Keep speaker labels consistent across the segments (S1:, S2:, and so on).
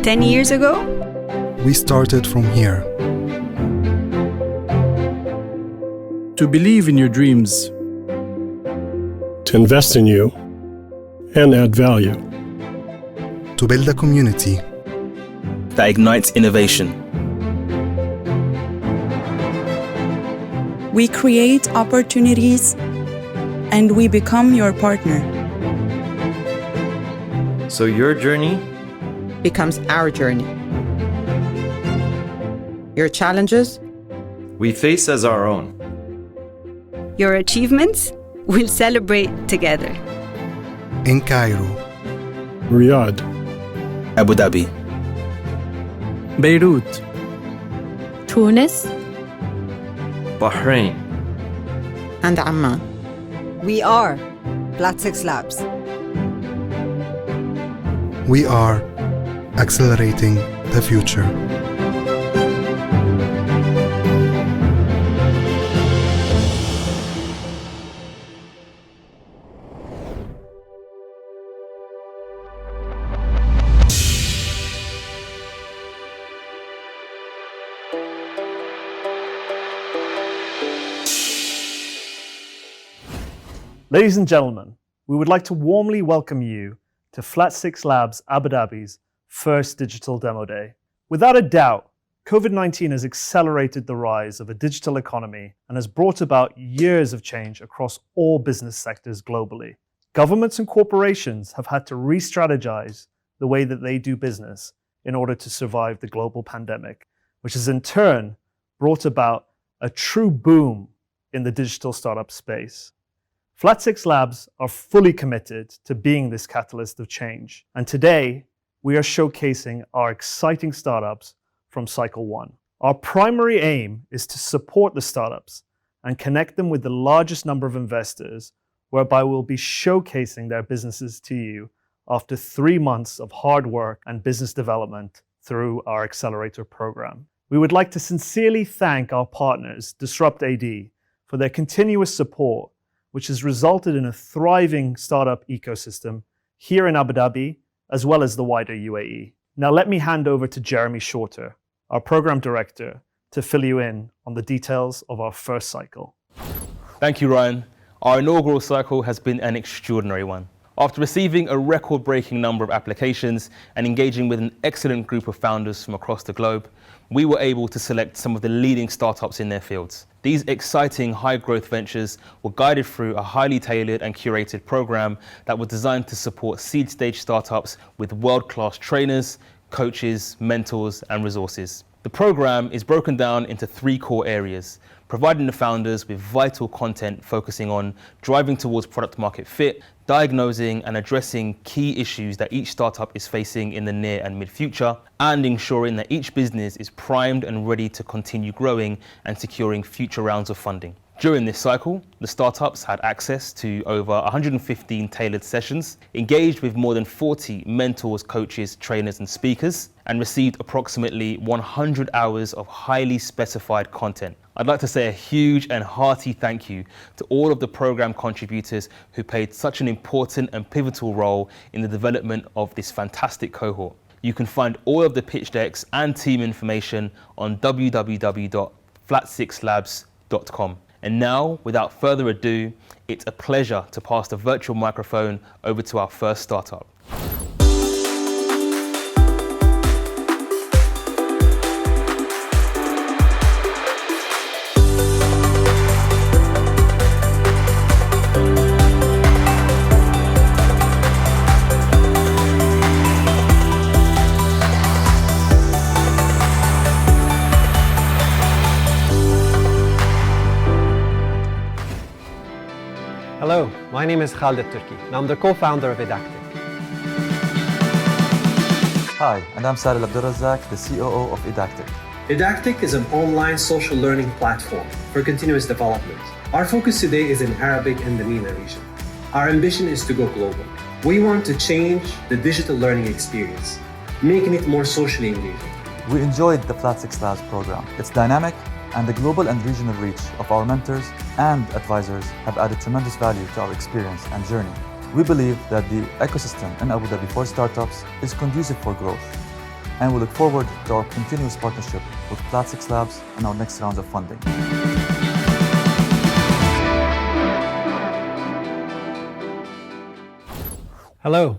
S1: 10 years ago,
S2: we started from here.
S3: To believe in your dreams.
S4: To invest in you and add value.
S2: To build a community
S5: that ignites innovation.
S6: We create opportunities and we become your partner.
S7: So your journey
S8: becomes our journey. Your challenges
S7: we face as our own.
S1: Your achievements we'll celebrate together.
S2: In Cairo,
S4: Riyadh,
S5: Abu Dhabi,
S3: Beirut,
S9: Tunis,
S7: Bahrain,
S8: and Amman.
S10: We are Flat6Labs.
S2: we are accelerating the future.
S11: Ladies and gentlemen, we would like to warmly welcome you to Flat6Labs Abu Dhabi's first digital demo day. Without a doubt, COVID-19 has accelerated the rise of a digital economy and has brought about years of change across all business sectors globally. Governments and corporations have had to re-strategize the way that they do business in order to survive the global pandemic, which has in turn brought about a true boom in the digital startup space. Flat6Labs are fully committed to being this catalyst of change. And today, we are showcasing our exciting startups from Cycle 1. Our primary aim is to support the startups and connect them with the largest number of investors, whereby we'll be showcasing their businesses to you after 3 months of hard work and business development through our accelerator program. We would like to sincerely thank our partners, Disrupt AD, for their continuous support, which has resulted in a thriving startup ecosystem here in Abu Dhabi, as well as the wider UAE. Now let me hand over to Jeremy Shorter, our program director, to fill you in on the details of our first cycle.
S12: Thank you, Ryan. Our inaugural cycle has been an extraordinary one. After receiving a record-breaking number of applications and engaging with an excellent group of founders from across the globe, we were able to select some of the leading startups in their fields. These exciting high-growth ventures were guided through a highly tailored and curated program that was designed to support seed-stage startups with world-class trainers, coaches, mentors, and resources. The program is broken down into 3 core areas, providing the founders with vital content focusing on driving towards product market fit, diagnosing and addressing key issues that each startup is facing in the near and mid future, and ensuring that each business is primed and ready to continue growing and securing future rounds of funding. During this cycle, the startups had access to over 115 tailored sessions, engaged with more than 40 mentors, coaches, trainers, and speakers, and received approximately 100 hours of highly specified content. I'd like to say a huge and hearty thank you to all of the program contributors who played such an important and pivotal role in the development of this fantastic cohort. You can find all of the pitch decks and team information on www.flat6labs.com. And now, without further ado, it's a pleasure to pass the virtual microphone over to our first startup.
S13: Hello, my name is Khalid Turki, and I'm the co-founder of Edactik.
S14: Hi, and I'm Salil Abdurrazzaq, the COO of Edactik.
S15: Edactik is an online social learning platform for continuous development. Our focus today is in Arabic and the MENA region. Our ambition is to go global. We want to change the digital learning experience, making it more socially engaging.
S14: We enjoyed the Flat6Labs program. It's dynamic, and the global and regional reach of our mentors and advisors have added tremendous value to our experience and journey. We believe that the ecosystem in Abu Dhabi for startups is conducive for growth, and we look forward to our continuous partnership with Flat6Labs and our next rounds of funding.
S13: Hello,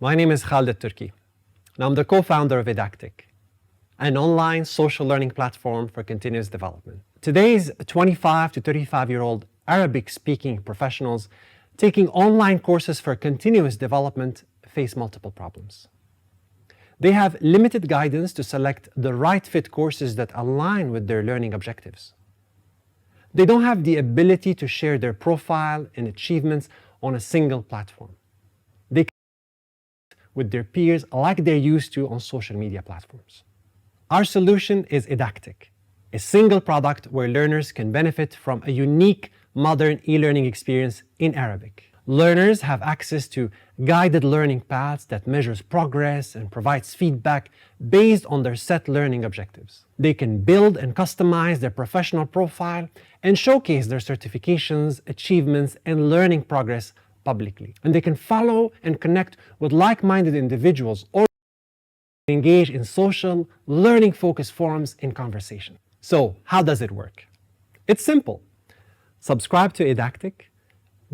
S13: my name is Edactik, and I'm the co-founder of Edactik, an online social learning platform for continuous development. Today's 25 to 35-year-old Arabic-speaking professionals taking online courses for continuous development face multiple problems. They have limited guidance to select the right fit courses that align with their learning objectives. They don't have the ability to share their profile and achievements on a single platform. They connect with their peers like they're used to on social media platforms. Our solution is Edactik, a single product where learners can benefit from a unique modern e-learning experience in Arabic. Learners have access to guided learning paths that measures progress and provides feedback based on their set learning objectives. They can build and customize their professional profile and showcase their certifications, achievements, and learning progress publicly. And they can follow and connect with like-minded individuals or engage in social, learning-focused forums and conversation. So, how does it work? It's simple. Subscribe to Edactik,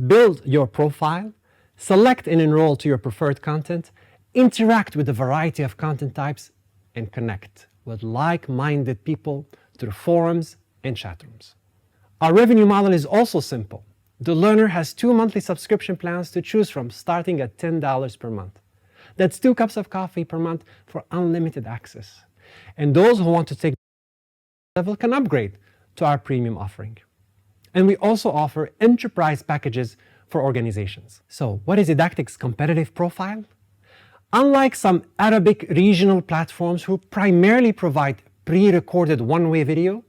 S13: build your profile, select and enroll to your preferred content, interact with a variety of content types, and connect with like-minded people through forums and chat rooms. Our revenue model is also simple. The learner has 2 monthly subscription plans to choose from, starting at $10 per month. That's 2 cups of coffee per month for unlimited access. And those who want to take the level can upgrade to our premium offering. And we also offer enterprise packages for organizations. So, what is Edactik's competitive profile? Unlike some Arabic regional platforms who primarily provide pre-recorded one-way video,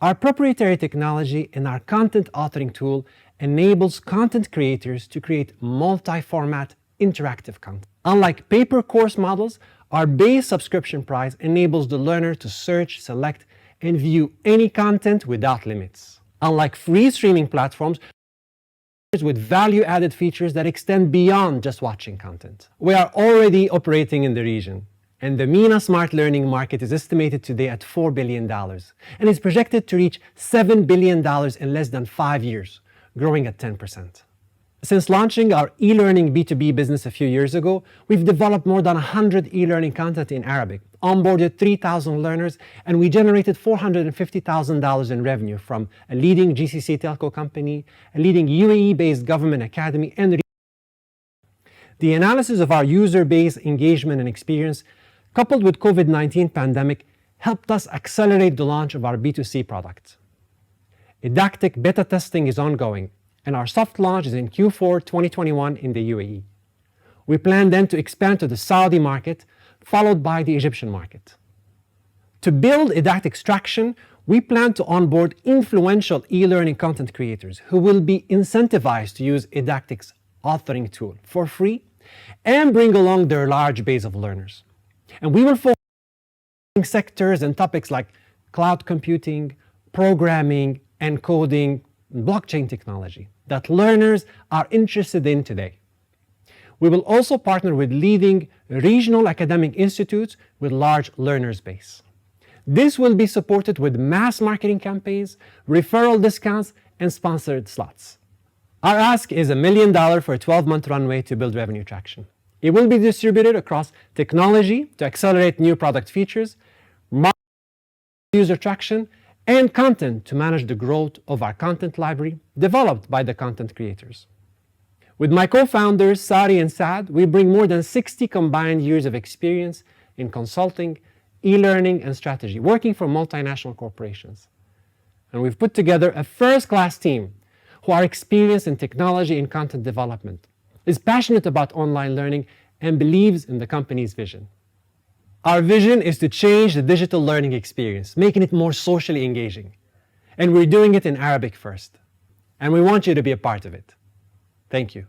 S13: our proprietary technology and our content authoring tool enables content creators to create multi-format interactive content. Unlike paper course models, our base subscription price enables the learner to search, select, and view any content without limits. Unlike free streaming platforms with value-added features that extend beyond just watching content. We are already operating in the region, and the MENA smart learning market is estimated today at $4 billion and is projected to reach $7 billion in less than 5 years, growing at 10%. Since launching our e-learning B2B business a few years ago, we've developed more than 100 e-learning content in Arabic, onboarded 3,000 learners, and we generated $450,000 in revenue from a leading GCC telco company, a leading UAE-based government academy, and the analysis of our user base engagement and experience, coupled with COVID-19 pandemic, helped us accelerate the launch of our B2C product. Edactik beta testing is ongoing, and our soft launch is in Q4 2021 in the UAE. We plan then to expand to the Saudi market, followed by the Egyptian market. To build Edactik's traction, we plan to onboard influential e-learning content creators who will be incentivized to use Edactik's authoring tool for free and bring along their large base of learners. And we will focus on sectors and topics like cloud computing, programming, and coding, blockchain technology that learners are interested in today. We will also partner with leading regional academic institutes with large learners base. This will be supported with mass marketing campaigns, referral discounts, and sponsored slots. Our ask is $1 million for a 12-month runway to build revenue traction. It will be distributed across technology to accelerate new product features, user traction, and content to manage the growth of our content library developed by the content creators. With my co-founders, Sari and Saad, we bring more than 60 combined years of experience in consulting, e-learning, and strategy, working for multinational corporations. And we've put together a first-class team who are experienced in technology and content development, is passionate about online learning, and believes in the company's vision. Our vision is to change the digital learning experience, making it more socially engaging. And we're doing it in Arabic first. And we want you to be a part of it. Thank you.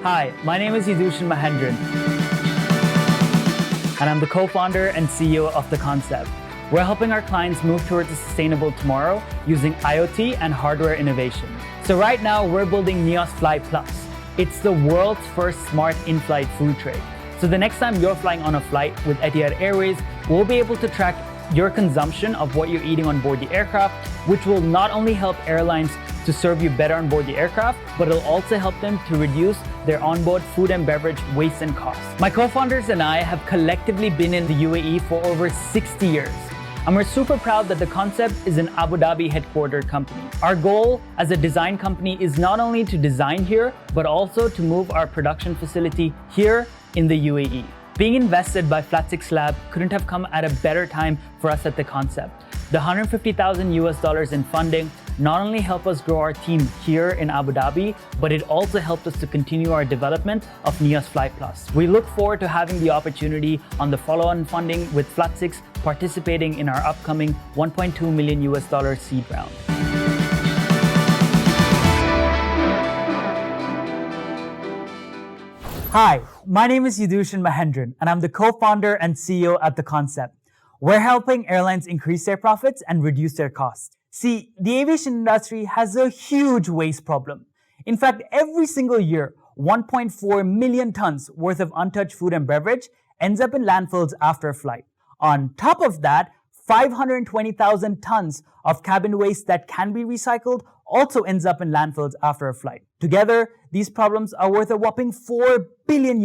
S16: Hi, my name is Yudhushan Mahendran, and I'm the co-founder and CEO of The Concept. We're helping our clients move towards a sustainable tomorrow using IoT and hardware innovation. So right now, we're building Neos Fly Plus. It's the world's first smart in-flight food tray. So the next time you're flying on a flight with Etihad Airways, we'll be able to track your consumption of what you're eating on board the aircraft, which will not only help airlines to serve you better on board the aircraft, but it'll also help them to reduce their onboard food and beverage waste and costs. My co-founders and I have collectively been in the UAE for over 60 years. And we're super proud that The Concept is an Abu Dhabi headquartered company. Our goal as a design company is not only to design here, but also to move our production facility here in the UAE. Being invested by Flat6Labs couldn't have come at a better time for us at The Concept. The $150,000 in funding not only helped us grow our team here in Abu Dhabi, but it also helped us to continue our development of Neos Fly Plus. We look forward to having the opportunity on the follow-on funding with Flat6 participating in our upcoming $1.2 million seed round. Hi, my name is Yudhushan Mahendran, and I'm the co-founder and CEO at The Concept. We're helping airlines increase their profits and reduce their costs. See, the aviation industry has a huge waste problem. In fact, every single year, 1.4 million tons worth of untouched food and beverage ends up in landfills after a flight. On top of that, 520,000 tons of cabin waste that can be recycled also ends up in landfills after a flight. Together, these problems are worth a whopping $4 billion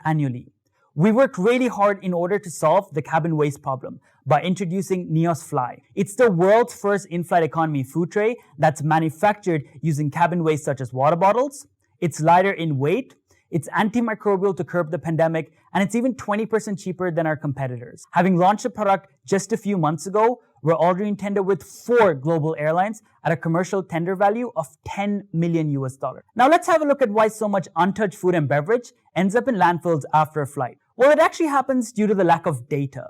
S16: annually. We worked really hard in order to solve the cabin waste problem by introducing Neos Fly. It's the world's first in-flight economy food tray that's manufactured using cabin waste such as water bottles. It's lighter in weight, it's antimicrobial to curb the pandemic, and it's even 20% cheaper than our competitors. Having launched the product just a few months ago, we're already in tender with 4 global airlines at a commercial tender value of $10 million. Now let's have a look at why so much untouched food and beverage ends up in landfills after a flight. Well, it actually happens due to the lack of data.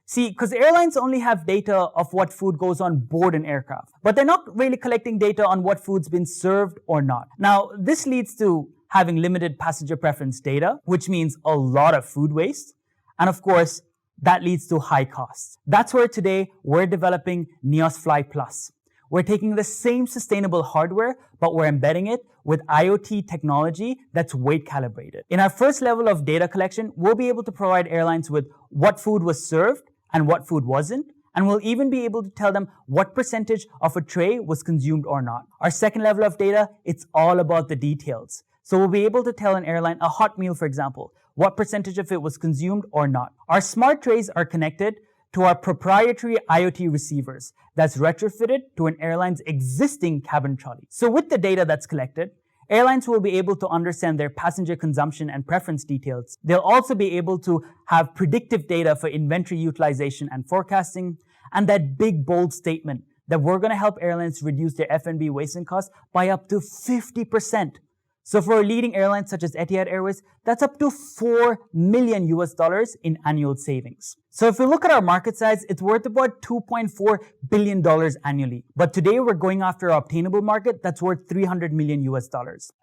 S16: See, because airlines only have data of what food goes on board an aircraft, but they're not really collecting data on what food's been served or not. Now, this leads to having limited passenger preference data, which means a lot of food waste. And of course, that leads to high costs. That's where today we're developing Neos Fly Plus. We're taking the same sustainable hardware, but we're embedding it with IoT technology that's weight calibrated. In our first level of data collection, we'll be able to provide airlines with what food was served and what food wasn't, and we'll even be able to tell them what percentage of a tray was consumed or not. Our second level of data, it's all about the details. So we'll be able to tell an airline a hot meal, for example, what percentage of it was consumed or not. Our smart trays are connected to our proprietary IoT receivers that's retrofitted to an airline's existing cabin trolley. So with the data that's collected, airlines will be able to understand their passenger consumption and preference details. They'll also be able to have predictive data for inventory utilization and forecasting, and that big, bold statement that we're going to help airlines reduce their F&B waste and costs by up to 50%. So for a leading airline such as Etihad Airways, that's up to $4 million in annual savings. So if we look at our market size, it's worth about $2.4 billion annually. But today we're going after an obtainable market that's worth $300 million.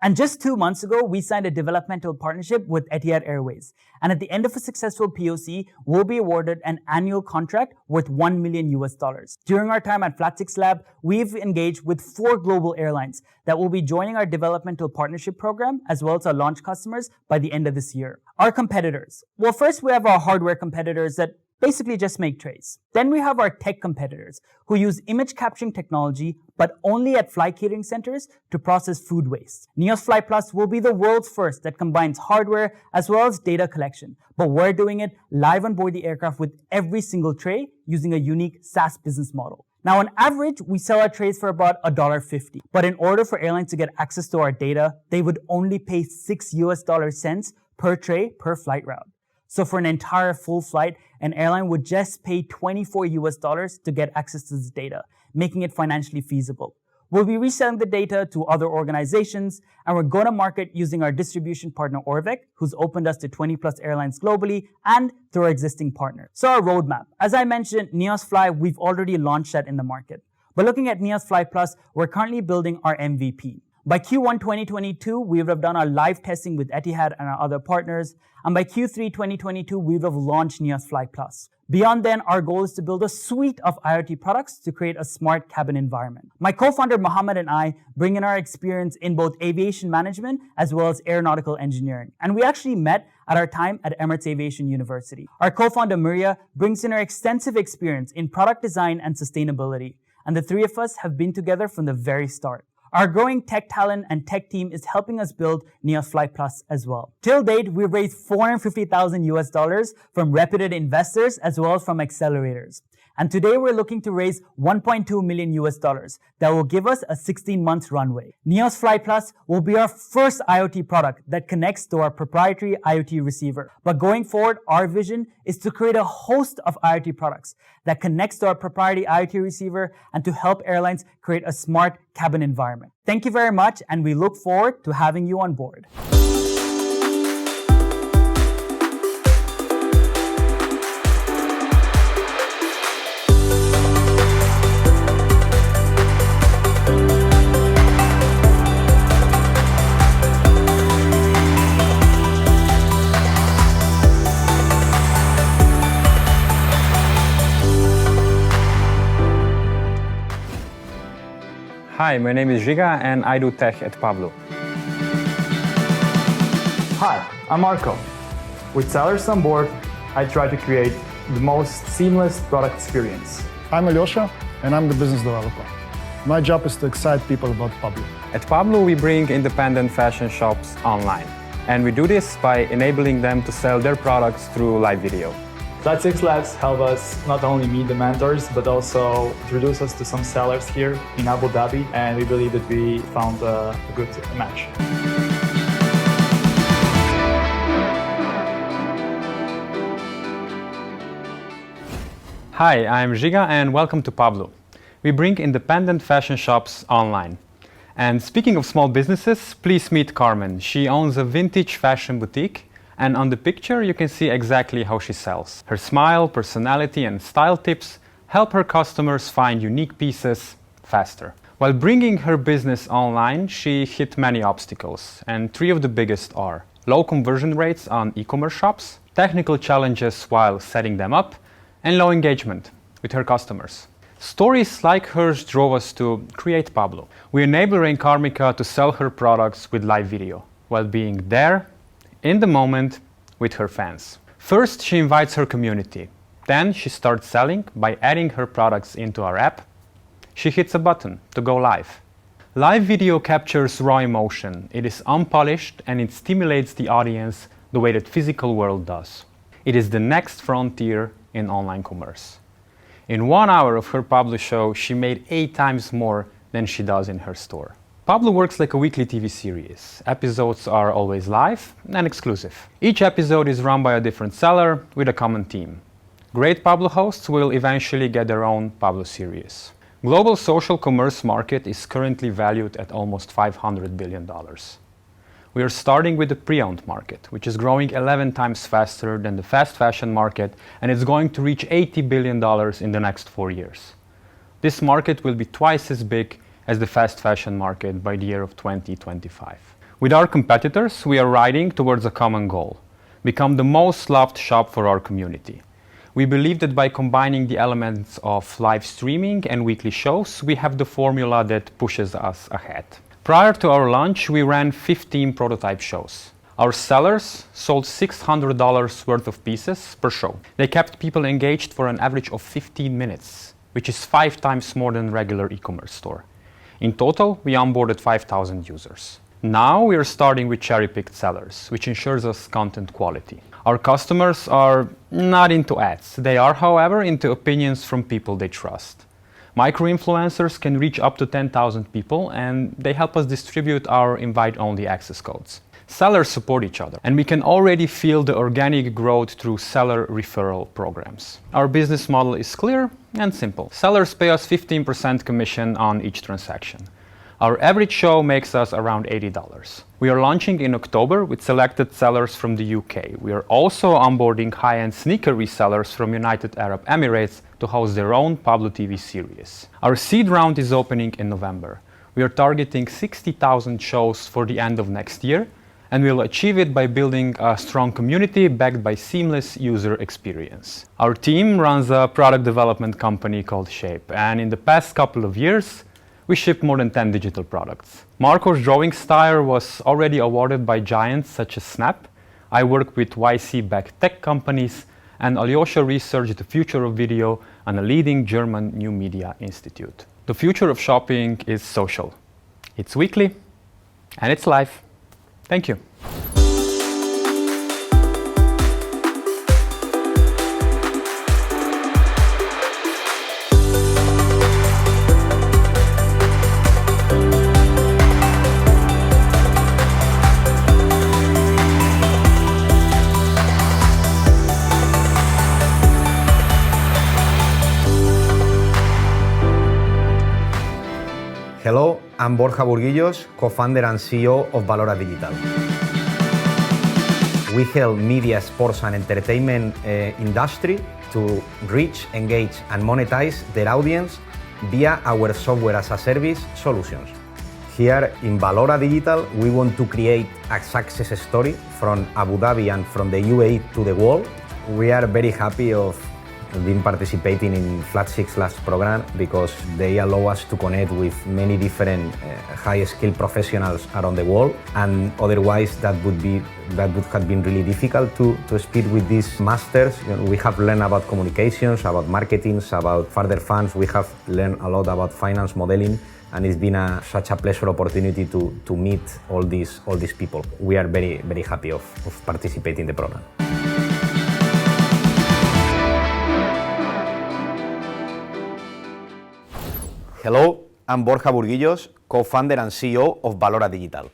S16: And just 2 months ago, we signed a developmental partnership with Etihad Airways. And at the end of a successful POC, we'll be awarded an annual contract worth $1 million. During our time at Flat6Labs, we've engaged with 4 global airlines that will be joining our developmental partnership program, as well as our launch customers by the end of this year. Our competitors. Well, first we have our hardware competitors that basically just make trays. Then we have our tech competitors who use image capturing technology, but only at flight catering centers to process food waste. Neos Fly Plus will be the world's first that combines hardware as well as data collection, but we're doing it live on board the aircraft with every single tray using a unique SaaS business model. Now, on average, we sell our trays for about $1.50. But in order for airlines to get access to our data, they would only pay $0.06 per tray per flight route. So for an entire full flight, an airline would just pay $24 to get access to this data, making it financially feasible. We'll be reselling the data to other organizations, and we're going to market using our distribution partner Orvec, who's opened us to 20 plus airlines globally, and through our existing partners. So our roadmap. As I mentioned, Neos Fly, we've already launched that in the market. But looking at Neos Fly Plus, we're currently building our MVP. By Q1 2022, we would have done our live testing with Etihad and our other partners. And by Q3 2022, we would have launched Neos Fly Plus. Beyond then, our goal is to build a suite of IoT products to create a smart cabin environment. My co-founder Mohammed and I bring in our experience in both aviation management as well as aeronautical engineering. And we actually met at our time at Emirates Aviation University. Our co-founder Maria brings in her extensive experience in product design and sustainability. And the three of us have been together from the very start. Our growing tech talent and tech team is helping us build Neos Fly Plus as well. Till date, we've raised $450,000 from reputed investors as well as from accelerators. And today we're looking to raise $1.2 million that will give us a 16-month runway. Neos Fly Plus will be our first IoT product that connects to our proprietary IoT receiver. But going forward, our vision is to create a host of IoT products that connects to our proprietary IoT receiver and to help airlines create a smart cabin environment. Thank you very much, and we look forward to having you on board.
S17: Hi, my name is Giga and I do tech at Pablu.
S18: Hi, I'm Marco. With sellers on board, I try to create the most seamless product experience.
S19: I'm Alyosha and I'm the business developer. My job is to excite people about Pablu.
S17: At Pablu, we bring independent fashion shops online. And we do this by enabling them to sell their products through live video.
S18: Flat6Labs help us not only meet the mentors, but also introduce us to some sellers here in Abu Dhabi, and we believe that we found a good match.
S17: Hi, I'm Giga and welcome to Pablu. We bring independent fashion shops online. And speaking of small businesses, please meet Carmen. She owns a vintage fashion boutique. And on the picture, you can see exactly how she sells. Her smile, personality, and style tips help her customers find unique pieces faster. While bringing her business online, she hit many obstacles, and three of the biggest are low conversion rates on e-commerce shops, technical challenges while setting them up, and low engagement with her customers. Stories like hers drove us to create Pablu. We enable Rain Karmika to sell her products with live video, while being there in the moment with her fans. First, she invites her community. Then she starts selling by adding her products into our app. She hits a button to go live. Live video captures raw emotion. It is unpolished and it stimulates the audience the way that physical world does. It is the next frontier in online commerce. In 1 hour of her Pablu show, she made 8 times more than she does in her store. Pablu works like a weekly TV series. Episodes are always live and exclusive. Each episode is run by a different seller with a common theme. Great Pablu hosts will eventually get their own Pablu series. Global social commerce market is currently valued at almost $500 billion. We are starting with the pre-owned market, which is growing 11 times faster than the fast fashion market, and it's going to reach $80 billion in the next 4 years. This market will be twice as big as the fast fashion market by the year of 2025. With our competitors, we are riding towards a common goal: become the most loved shop for our community. We believe that by combining the elements of live streaming and weekly shows, we have the formula that pushes us ahead. Prior to our launch, we ran 15 prototype shows. Our sellers sold $600 worth of pieces per show. They kept people engaged for an average of 15 minutes, which is 5 times more than regular e-commerce store. In total, we onboarded 5,000 users. Now we are starting with cherry-picked sellers, which ensures us content quality. Our customers are not into ads. They are, however, into opinions from people they trust. Micro-influencers can reach up to 10,000 people, and they help us distribute our invite-only access codes. Sellers support each other, and we can already feel the organic growth through seller referral programs. Our business model is clear and simple. Sellers pay us 15% commission on each transaction. Our average show makes us around $80. We are launching in October with selected sellers from the UK. We are also onboarding high-end sneaker resellers from United Arab Emirates to host their own Pablu TV series. Our seed round is opening in November. We are targeting 60,000 shows for the end of next year, and we'll achieve it by building a strong community backed by seamless user experience. Our team runs a product development company called Shape, and in the past couple of years, we shipped more than 10 digital products. Marco's drawing style was already awarded by giants such as Snap. I work with YC-backed tech companies, and Alyosha researched the future of video on a leading German new media institute. The future of shopping is social. It's weekly, and it's live. Thank you.
S20: Hello, I'm Borja Burguillos, co-founder and CEO of Valora Digital. We help media, sports and entertainment industry to reach, engage and monetize their audience via our software as a service solutions. Here in Valora Digital, we want to create a success story from Abu Dhabi and from the UAE to the world. We are very happy of been participating in Flat6Labs program because they allow us to connect with many different high-skilled professionals around the world, and otherwise that would have been really difficult to speak with these masters. We have learned about communications, about marketing, about further funds. We have learned a lot about finance modeling, and it's been such a pleasure opportunity to meet all these people. We are very, very happy of participating in the program. Hello, I'm Borja Burguillos, co-founder and CEO of Valora Digital.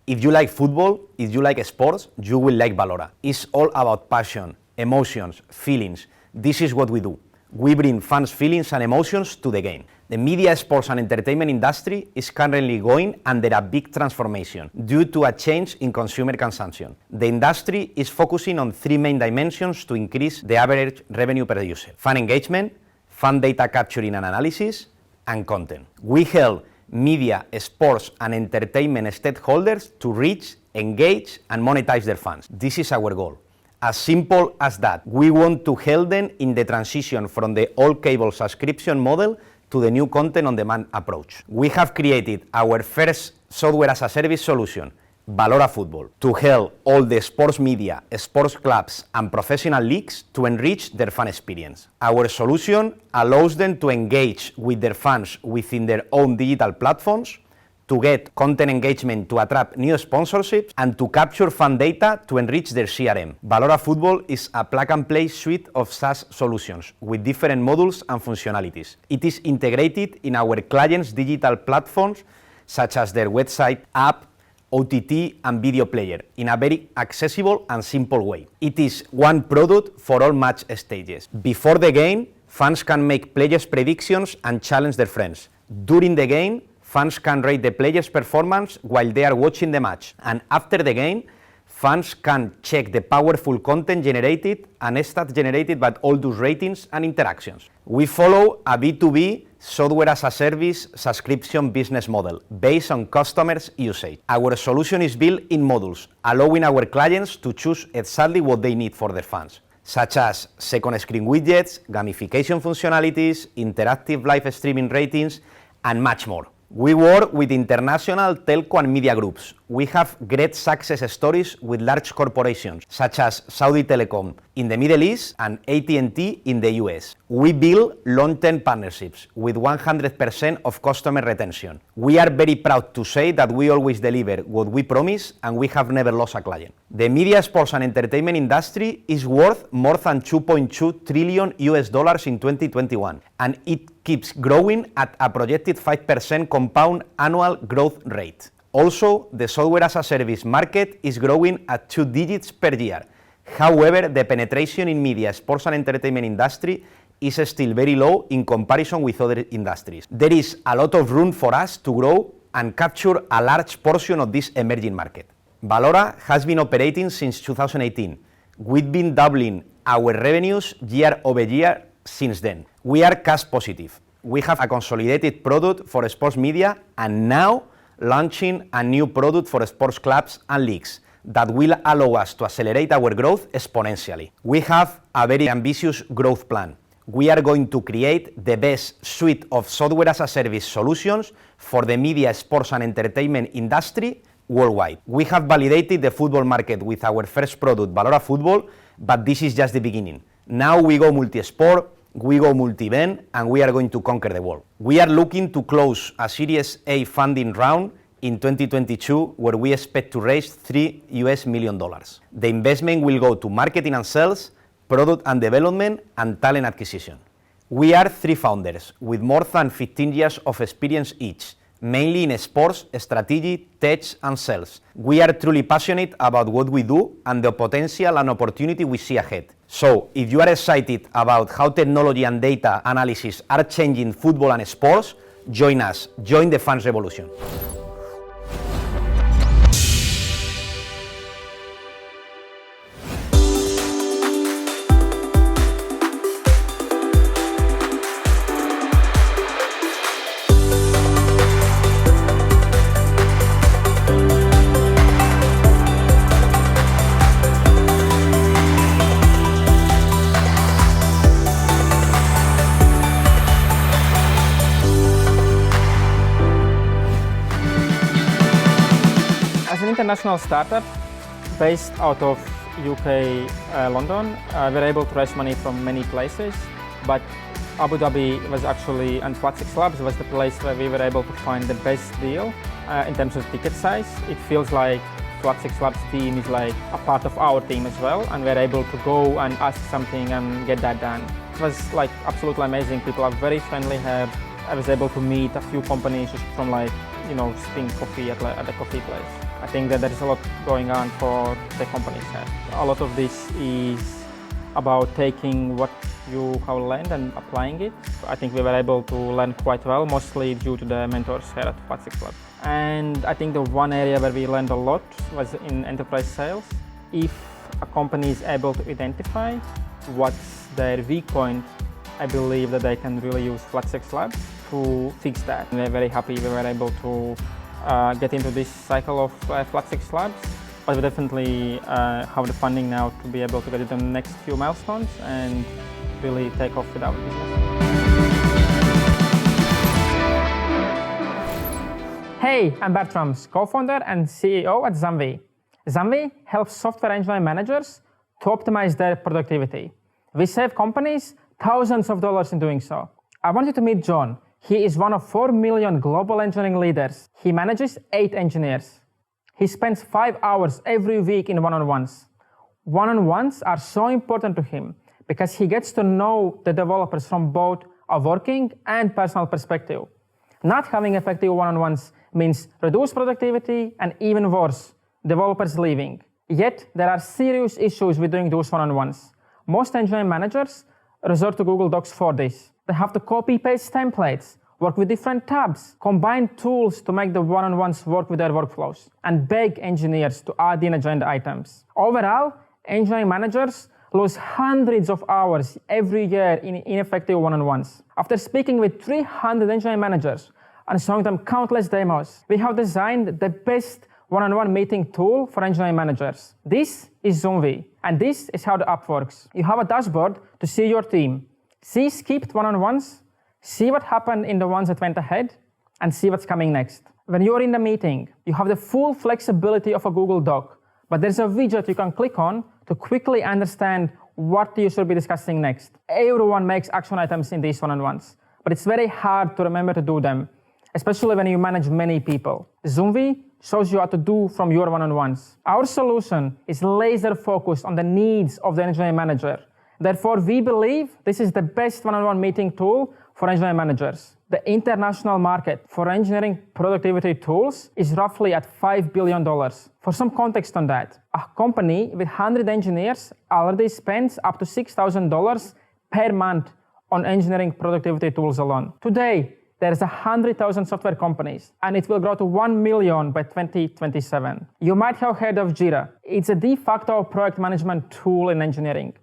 S20: If you like football, if you like sports, you will like Valora. It's all about passion, emotions, feelings. This is what we do. We bring fans' feelings and emotions to the game. The media, sports and entertainment industry is currently going under a big transformation due to a change in consumer consumption. The industry is focusing on three main dimensions to increase the average revenue per user: fan engagement, fan data capturing and analysis, and content. We help media, sports and entertainment stakeholders to reach, engage and monetize their fans. This is our goal. As simple as that. We want to help them in the transition from the old cable subscription model to the new content on demand approach. We have created our first software as a service solution, ValoraFutbol, to help all the sports media, sports clubs and professional leagues to enrich their fan experience. Our solution allows them to engage with their fans within their own digital platforms, to get content engagement to attract new sponsorships, and to capture fan data to enrich their CRM. ValoraFutbol is a plug-and-play suite of SaaS solutions with different modules and functionalities. It is integrated in our clients' digital platforms such as their website, app, OTT and video player in a very accessible and simple way. It is one product for all match stages. Before the game, fans can make players' predictions and challenge their friends. During the game, fans can rate the players' performance while they are watching the match. And after the game, fans can check the powerful content generated and stats generated by all those ratings and interactions. We follow a B2B software as a service subscription business model based on customers' usage. Our solution is built in modules, allowing our clients to choose exactly what they need for their fans, such as second screen widgets, gamification functionalities, interactive live streaming ratings, and much more. We work with international telco and media groups. We have great success stories with large corporations such as Saudi Telecom in the Middle East and AT&T in the US. We build long-term partnerships with 100% of customer retention. We are very proud to say that we always deliver what we promise and we have never lost a client. The media, sports and entertainment industry is worth more than $2.2 trillion in 2021, and it keeps growing at a projected 5% compound annual growth rate. Also, the software as a service market is growing at 2 digits per year. However, the penetration in media, sports and entertainment industry is still very low in comparison with other industries. There is a lot of room for us to grow and capture a large portion of this emerging market. Valora has been operating since 2018. We've been doubling our revenues year over year since then. We are cash positive. We have a consolidated product for sports media and now launching a new product for sports clubs and leagues that will allow us to accelerate our growth exponentially. We have a very ambitious growth plan. We are going to create the best suite of software as a service solutions for the media, sports and entertainment industry worldwide. We have validated the football market with our first product, ValoraFutbol, but this is just the beginning. Now we go multi-sport, we go multi-event, and we are going to conquer the world. We are looking to close a Series A funding round in 2022, where we expect to raise $3 million. The investment will go to marketing and sales, product and development, and talent acquisition. We are 3 founders with more than 15 years of experience each, mainly in sports, strategy, tech, and sales. We are truly passionate about what we do and the potential and opportunity we see ahead. So, if you are excited about how technology and data analysis are changing football and sports, join us. Join the fans revolution.
S21: International startup based out of UK, London. We're able to raise money from many places, but Abu Dhabi was actually, and Flat6Labs was the place where we were able to find the best deal in terms of ticket size. It feels like Flat6Labs team is like a part of our team as well, and we're able to go and ask something and get that done. It was like absolutely amazing. People are very friendly here. I was able to meet a few companies just from like, you know, sipping coffee at the coffee place. I think that there is a lot going on for the companies here. A lot of this is about taking what you have learned and applying it. I think we were able to learn quite well, mostly due to the mentors here at Flat6Labs. And I think the one area where we learned a lot was in enterprise sales. If a company is able to identify what's their weak point, I believe that they can really use Flat6Labs to fix that. We're very happy we were able to get into this cycle of Flat6Labs, but we definitely have the funding now to be able to get to the next few milestones and really take off with our business.
S22: Hey, I'm Bertram, co-founder and CEO at Zumvie. Zumvie helps software engineering managers to optimize their productivity. We save companies thousands of dollars in doing so. I want you to meet John. He is one of 4 million global engineering leaders. He manages 8 engineers. He spends 5 hours every week in one-on-ones. One-on-ones are so important to him because he gets to know the developers from both a working and personal perspective. Not having effective one-on-ones means reduced productivity and even worse, developers leaving. Yet, there are serious issues with doing those one-on-ones. Most engineering managers resort to Google Docs for this. They have to copy-paste templates, work with different tabs, combine tools to make the one-on-ones work with their workflows, and beg engineers to add in agenda items. Overall, engineering managers lose hundreds of hours every year in ineffective one-on-ones. After speaking with 300 engineering managers and showing them countless demos, we have designed the best one-on-one meeting tool for engineering managers. This is Zumvie, and this is how the app works. You have a dashboard to see your team, see skipped one-on-ones, see what happened in the ones that went ahead, and see what's coming next. When you're in the meeting, you have the full flexibility of a Google Doc, but there's a widget you can click on to quickly understand what you should be discussing next. Everyone makes action items in these one-on-ones, but it's very hard to remember to do them, especially when you manage many people. Zumvie shows you what to do from your one-on-ones. Our solution is laser focused on the needs of the engineering manager. Therefore, we believe this is the best one-on-one meeting tool for engineering managers. The international market for engineering productivity tools is roughly at $5 billion. For some context on that, a company with 100 engineers already spends up to $6,000 per month on engineering productivity tools alone. Today, there's 100,000 software companies, and it will grow to 1 million by 2027. You might have heard of Jira. It's a de facto project management tool in engineering.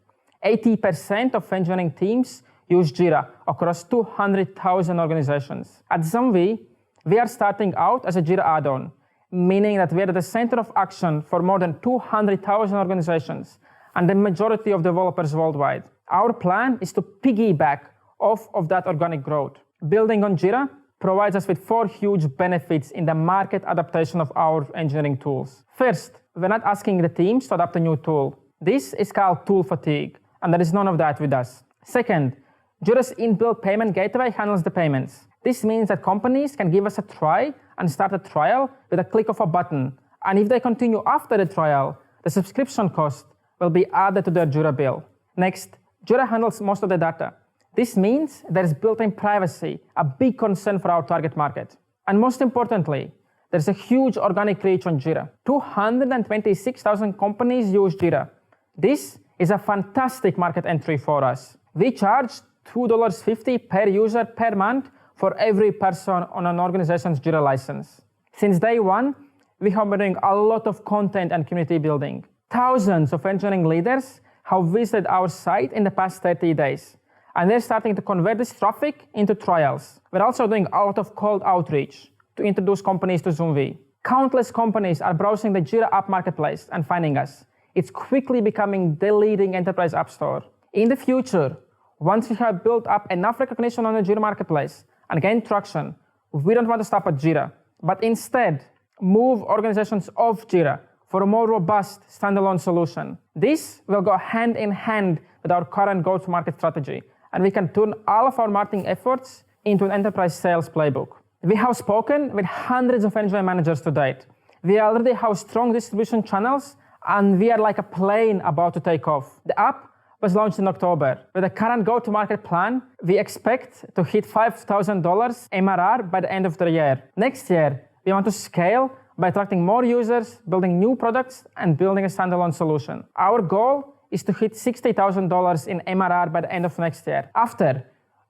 S22: 80% of engineering teams use Jira across 200,000 organizations. At Zumvie, we are starting out as a Jira add-on, meaning that we are at the center of action for more than 200,000 organizations and the majority of developers worldwide. Our plan is to piggyback off of that organic growth. Building on Jira provides us with 4 huge benefits in the market adaptation of our engineering tools. First, we're not asking the teams to adapt a new tool. This is called tool fatigue, and there is none of that with us. Second, Jira's inbuilt payment gateway handles the payments. This means that companies can give us a try and start a trial with a click of a button. And if they continue after the trial, the subscription cost will be added to their Jira bill. Next, Jira handles most of the data. This means there is built-in privacy, a big concern for our target market. And most importantly, there's a huge organic reach on Jira. 226,000 companies use Jira. This is a fantastic market entry for us. We charge $2.50 per user per month for every person on an organization's Jira license. Since day one, we have been doing a lot of content and community building. Thousands of engineering leaders have visited our site in the past 30 days, and they're starting to convert this traffic into trials. We're also doing a lot of cold outreach to introduce companies to Zumvie. Countless companies are browsing the Jira app marketplace and finding us. It's quickly becoming the leading enterprise app store. In the future, once we have built up enough recognition on the Jira marketplace and gain traction, we don't want to stop at Jira, but instead move organizations off Jira for a more robust standalone solution. This will go hand in hand with our current go-to-market strategy, and we can turn all of our marketing efforts into an enterprise sales playbook. We have spoken with hundreds of engineering managers to date. We already have strong distribution channels, and we are like a plane about to take off. The app was launched in October. With the current go-to-market plan, we expect to hit $5,000 MRR by the end of the year. Next year, we want to scale by attracting more users, building new products, and building a standalone solution. Our goal is to hit $60,000 in MRR by the end of next year. After,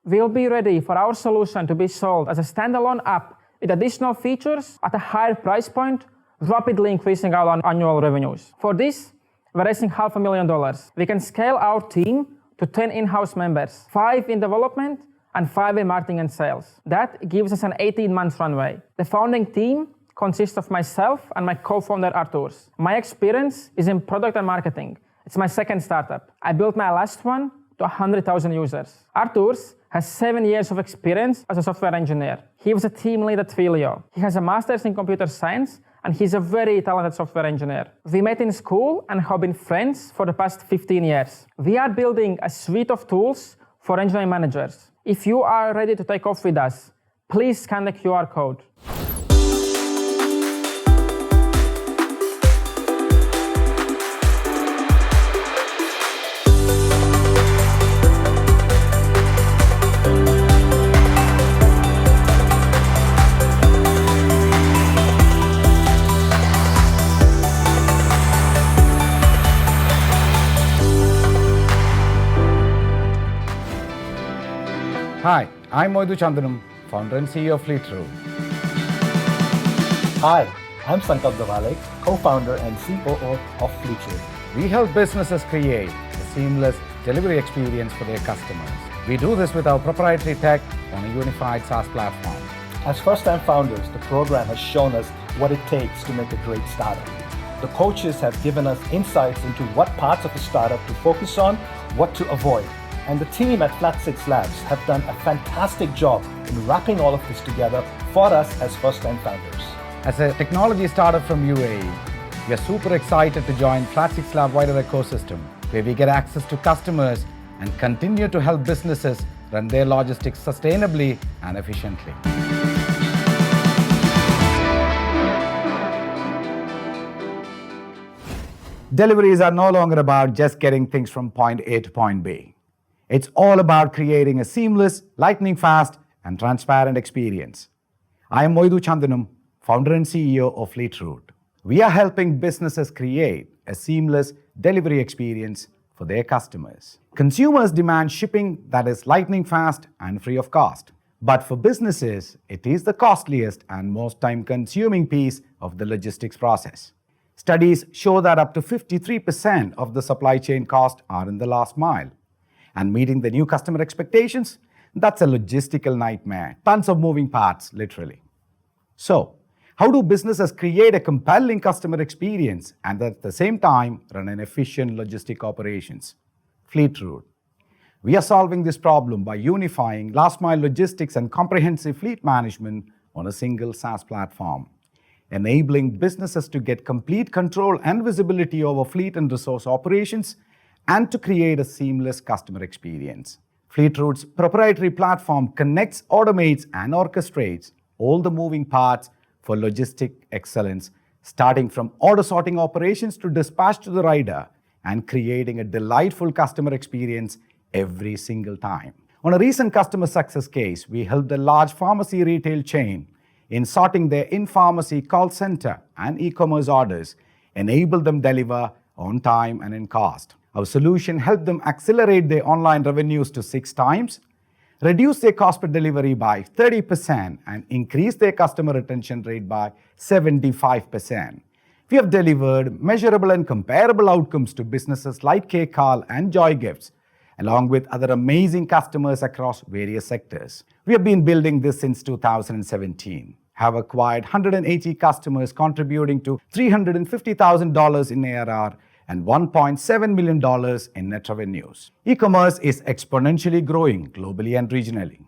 S22: we'll be ready for our solution to be sold as a standalone app with additional features at a higher price point, rapidly increasing our annual revenues. For this, we're raising $500,000. We can scale our team to 10 in-house members, 5 in development and 5 in marketing and sales. That gives us an 18-month runway. The founding team consists of myself and my co-founder Arturs. My experience is in product and marketing. It's my second startup. I built my last one to 100,000 users. Arturs has 7 years of experience as a software engineer. He was a team lead at Twilio. He has a master's in computer science, and he's a very talented software engineer. We met in school and have been friends for the past 15 years. We are building a suite of tools for engineering managers. If you are ready to take off with us, please scan the QR code.
S1: Hi, I'm Moidu Chandanam, founder and CEO of Fleetroot.
S6: Hi, I'm Sankalp Davale, co-founder and COO of Fleetroot.
S1: We help businesses create a seamless delivery experience for their customers. We do this with our proprietary tech on a unified SaaS platform.
S6: As first-time founders, the program has shown us what it takes to make a great startup. The coaches have given us insights into what parts of a startup to focus on, what to avoid. And the team at Flat6Labs have done a fantastic job in wrapping all of this together for us as first-time founders.
S1: As a technology startup from UAE, we are super excited to join Flat6Labs wider ecosystem, where we get access to customers and continue to help businesses run their logistics sustainably and efficiently. Deliveries are no longer about just getting things from point A to point B. It's all about creating a seamless, lightning-fast, and transparent experience. I am Moidu Chandanam, founder and CEO of Fleetroot. We are helping businesses create a seamless delivery experience for their customers. Consumers demand shipping that is lightning-fast and free of cost. But for businesses, it is the costliest and most time-consuming piece of the logistics process. Studies show that up to 53% of the supply chain costs are in the last mile. And meeting the new customer expectations, that's a logistical nightmare. Tons of moving parts, literally. So, how do businesses create a compelling customer experience and at the same time run an efficient logistic operations? Fleetroot. We are solving this problem by unifying last-mile logistics and comprehensive fleet management on a single SaaS platform, enabling businesses to get complete control and visibility over fleet and resource operations and to create a seamless customer experience. Fleetroot's proprietary platform connects, automates, and orchestrates all the moving parts for logistic excellence, starting from order sorting operations to dispatch to the rider and creating a delightful customer experience every single time. On a recent customer success case, we helped a large pharmacy retail chain in sorting their in-pharmacy call center and e-commerce orders, enable them deliver on time and in cost. Our solution helped them accelerate their online revenues to 6 times, reduce their cost per delivery by 30%, and increase their customer retention rate by 75%. We have delivered measurable and comparable outcomes to businesses like KCAL and Joy Gifts, along with other amazing customers across various sectors. We have been building this since 2017, have acquired 180 customers contributing to $350,000 in ARR and $1.7 million in net revenues. E-commerce is exponentially growing globally and regionally.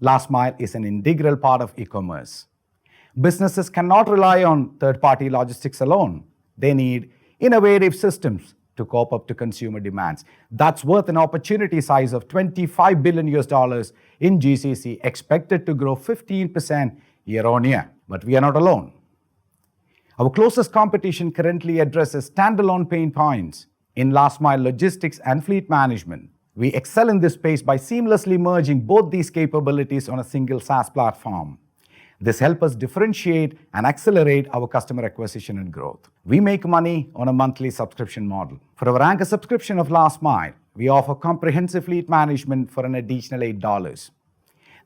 S1: Last mile is an integral part of e-commerce. Businesses cannot rely on third-party logistics alone. They need innovative systems to cope up to consumer demands. That's worth an opportunity size of $25 billion in GCC, expected to grow 15% year on year. But we are not alone. Our closest competition currently addresses standalone pain points in last mile logistics and fleet management. We excel in this space by seamlessly merging both these capabilities on a single SaaS platform. This helps us differentiate and accelerate our customer acquisition and growth. We make money on a monthly subscription model. For our anchor subscription of Last Mile, we offer comprehensive fleet management for an additional $8.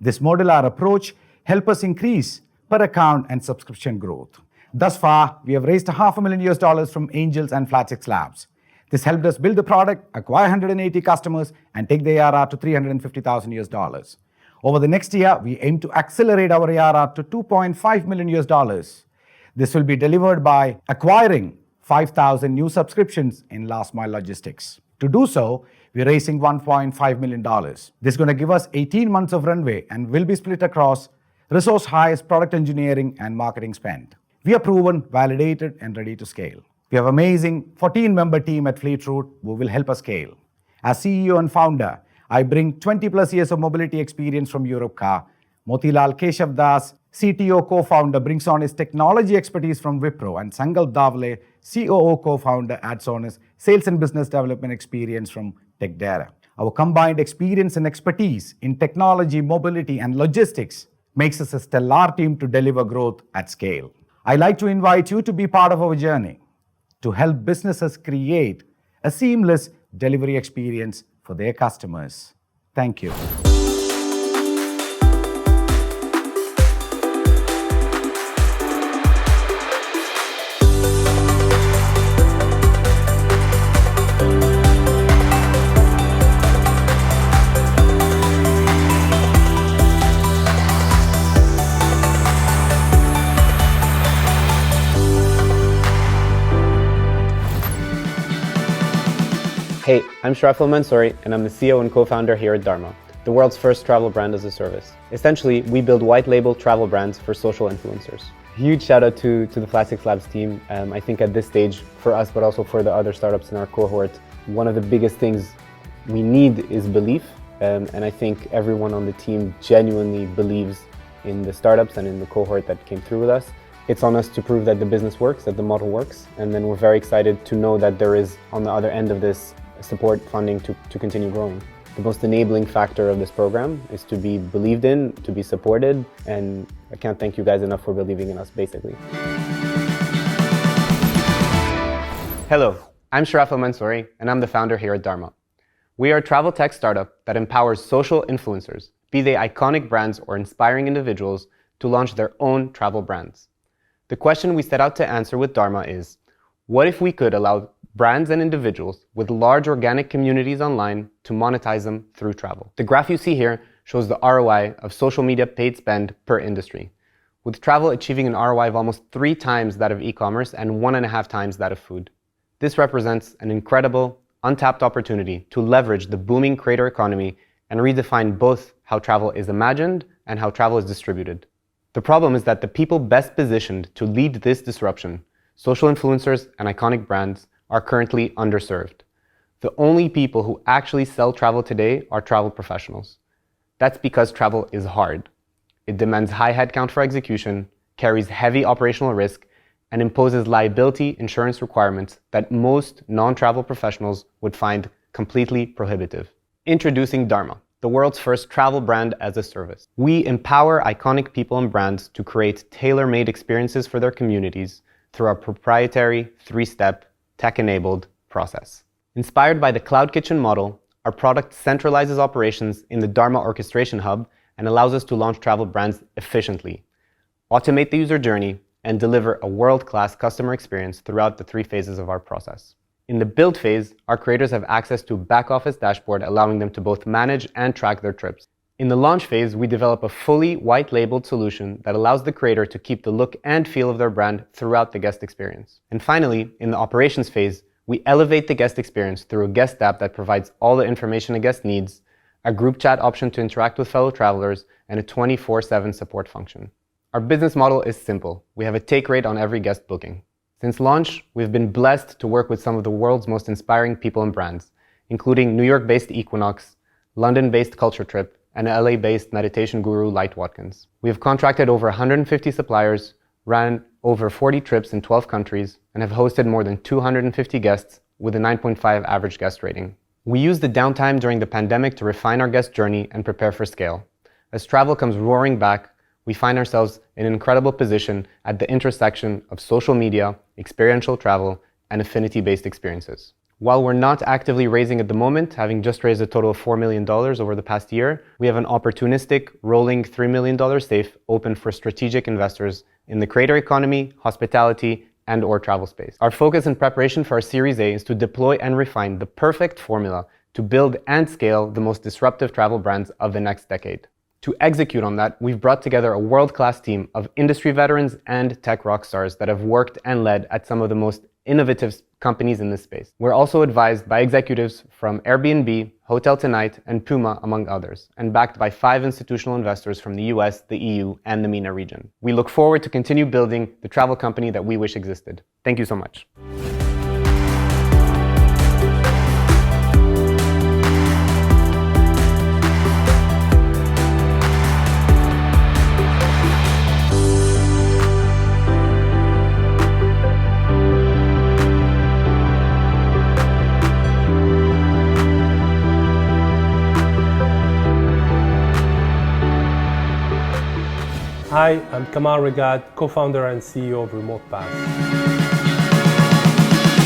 S1: This modular approach helps us increase per account and subscription growth. Thus far, we have raised $500,000 from angels and Flat6Labs. This helped us build the product, acquire 180 customers, and take the ARR to $350,000. Over the next year, we aim to accelerate our ARR to $2.5 million. This will be delivered by acquiring 5,000 new subscriptions in last mile logistics. To do so, we're raising $1.5 million. This is going to give us 18 months of runway and will be split across resource hires, product engineering, and marketing spend. We are proven, validated, and ready to scale. We have an amazing 14-member team at Fleetroot who will help us scale. As CEO and founder, I bring 20 plus years of mobility experience from Europcar. Motilal Keshav Das, CTO co-founder, brings on his technology expertise from Wipro, and Sangal Davle, COO co-founder, adds on his sales and business development experience from TechData. Our combined experience and expertise in technology, mobility, and logistics makes us a stellar team to deliver growth at scale. I'd like to invite you to be part of our journey to help businesses create a seamless delivery experience for their customers. Thank you.
S4: Hey, I'm Sharif Al-Mansouri, and I'm the CEO and co-founder here at Dharma, the world's first travel brand as a service. Essentially, we build white label travel brands for social influencers. Huge shout out to the Flat6Labs team. I think at this stage, for us, but also for the other startups in our cohort, one of the biggest things we need is belief. And I think everyone on the team genuinely believes in the startups and in the cohort that came through with us. It's on us to prove that the business works, that the model works, and then we're very excited to know that there is, on the other end of this, support funding to continue growing. The most enabling factor of this program is to be believed in, to be supported, and I can't thank you guys enough for believing in us, basically. Hello, I'm Sharif Al-Mansouri, and I'm the founder here at Dharma. We are a travel tech startup that empowers social influencers, be they iconic brands or inspiring individuals, to launch their own travel brands. The question we set out to answer with Dharma is, what if we could allow brands and individuals with large organic communities online to monetize them through travel. The graph you see here shows the ROI of social media paid spend per industry, with travel achieving an ROI of almost 3 times that of e-commerce and 1.5 times that of food. This represents an incredible, untapped opportunity to leverage the booming creator economy and redefine both how travel is imagined and how travel is distributed. The problem is that the people best positioned to lead this disruption, social influencers and iconic brands, are currently underserved. The only people who actually sell travel today are travel professionals. That's because travel is hard. It demands high headcount for execution, carries heavy operational risk, and imposes liability insurance requirements that most non-travel professionals would find completely prohibitive. Introducing Dharma, the world's first travel brand as a service. We empower iconic people and brands to create tailor-made experiences for their communities through our proprietary 3-step, tech-enabled process. Inspired by the Cloud Kitchen model, our product centralizes operations in the Dharma orchestration hub and allows us to launch travel brands efficiently, automate the user journey, and deliver a world-class customer experience throughout the 3 phases of our process. In the build phase, our creators have access to a back-office dashboard allowing them to both manage and track their trips. In the launch phase, we develop a fully white-labeled solution that allows the creator to keep the look and feel of their brand throughout the guest experience. And finally, in the operations phase, we elevate the guest experience through a guest app that provides all the information a guest needs, a group chat option to interact with fellow travelers, and a 24/7 support function. Our business model is simple. We have a take rate on every guest booking. Since launch, we've been blessed to work with some of the world's most inspiring people and brands, including New York-based Equinox, London-based Culture Trip, and LA-based meditation guru Light Watkins. We have contracted over 150 suppliers, ran over 40 trips in 12 countries, and have hosted more than 250 guests with a 9.5 average guest rating. We used the downtime during the pandemic to refine our guest journey and prepare for scale. As travel comes roaring back, we find ourselves in an incredible position at the intersection of social media, experiential travel, and affinity-based experiences. While we're not actively raising at the moment, having just raised a total of $4 million over the past year, we have an opportunistic, rolling $3 million safe open for strategic investors in the creator economy, hospitality, and/or travel space. Our focus in preparation for our Series A is to deploy and refine the perfect formula to build and scale the most disruptive travel brands of the next decade. To execute on that, we've brought together a world-class team of industry veterans and tech rock stars that have worked and led at some of the most innovative companies in this space. We're also advised by executives from Airbnb, Hotel Tonight, and Puma, among others, and backed by 5 institutional investors from the US, the EU, and the MENA region. We look forward to continue building the travel company that we wish existed. Thank you so much.
S3: Hi, I'm Kamal Regad, co-founder and CEO of RemotePass.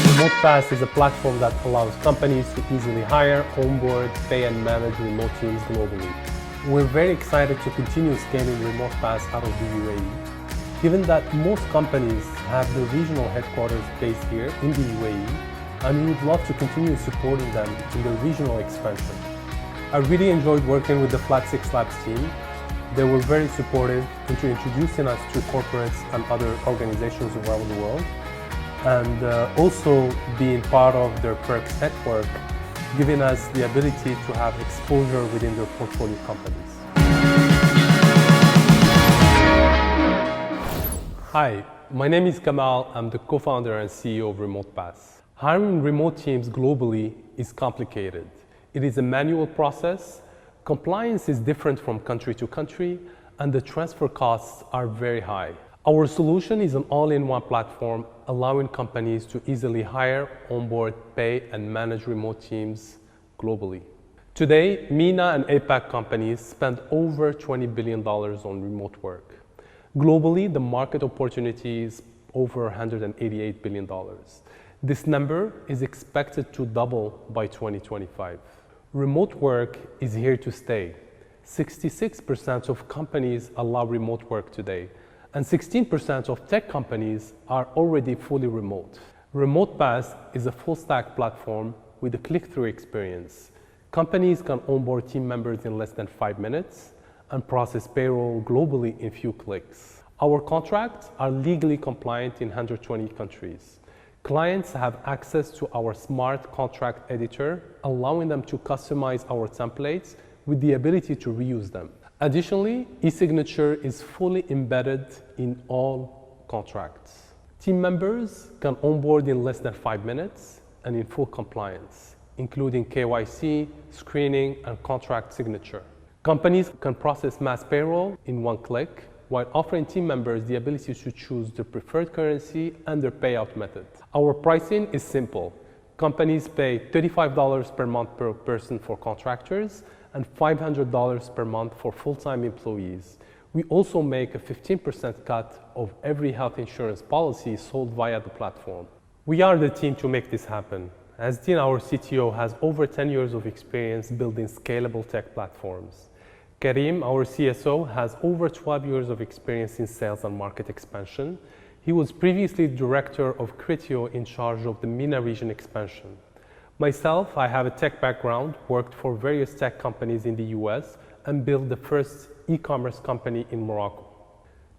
S3: RemotePass is a platform that allows companies to easily hire, onboard, pay and manage remote teams globally. We're very excited to continue scaling RemotePass out of the UAE, given that most companies have their regional headquarters based here in the UAE, and we would love to continue supporting them in their regional expansion. I really enjoyed working with the Flat6Labs team. They were very supportive into introducing us to corporates and other organizations around the world, and also being part of their Perks network, giving us the ability to have exposure within their portfolio companies. Hi, my name is Kamal. I'm the co-founder and CEO of RemotePass. Hiring remote teams globally is complicated. It is a manual process. Compliance is different from country to country, and the transfer costs are very high. Our solution is an all-in-one platform allowing companies to easily hire, onboard, pay, and manage remote teams globally. Today, MENA and APAC companies spend over $20 billion on remote work. Globally, the market opportunity is over $188 billion. This number is expected to double by 2025. Remote work is here to stay. 66% of companies allow remote work today, and 16% of tech companies are already fully remote. RemotePass is a full-stack platform with a click-through experience. Companies can onboard team members in less than 5 minutes and process payroll globally in few clicks. Our contracts are legally compliant in 120 countries. Clients have access to our smart contract editor, allowing them to customize our templates with the ability to reuse them. Additionally, e-signature is fully embedded in all contracts. Team members can onboard in less than 5 minutes and in full compliance, including KYC, screening, and contract signature. Companies can process mass payroll in 1 click, while offering team members the ability to choose their preferred currency and their payout method. Our pricing is simple. Companies pay $35 per month per person for contractors and $500 per month for full-time employees. We also make a 15% cut of every health insurance policy sold via the platform. We are the team to make this happen. As Dean, our CTO, has over 10 years of experience building scalable tech platforms. Karim, our CSO, has over 12 years of experience in sales and market expansion. He was previously director of Criteo in charge of the MENA region expansion. Myself, I have a tech background, worked for various tech companies in the US, and built the first e-commerce company in Morocco.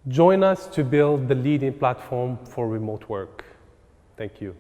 S3: Join us to build the leading platform for remote work. Thank you.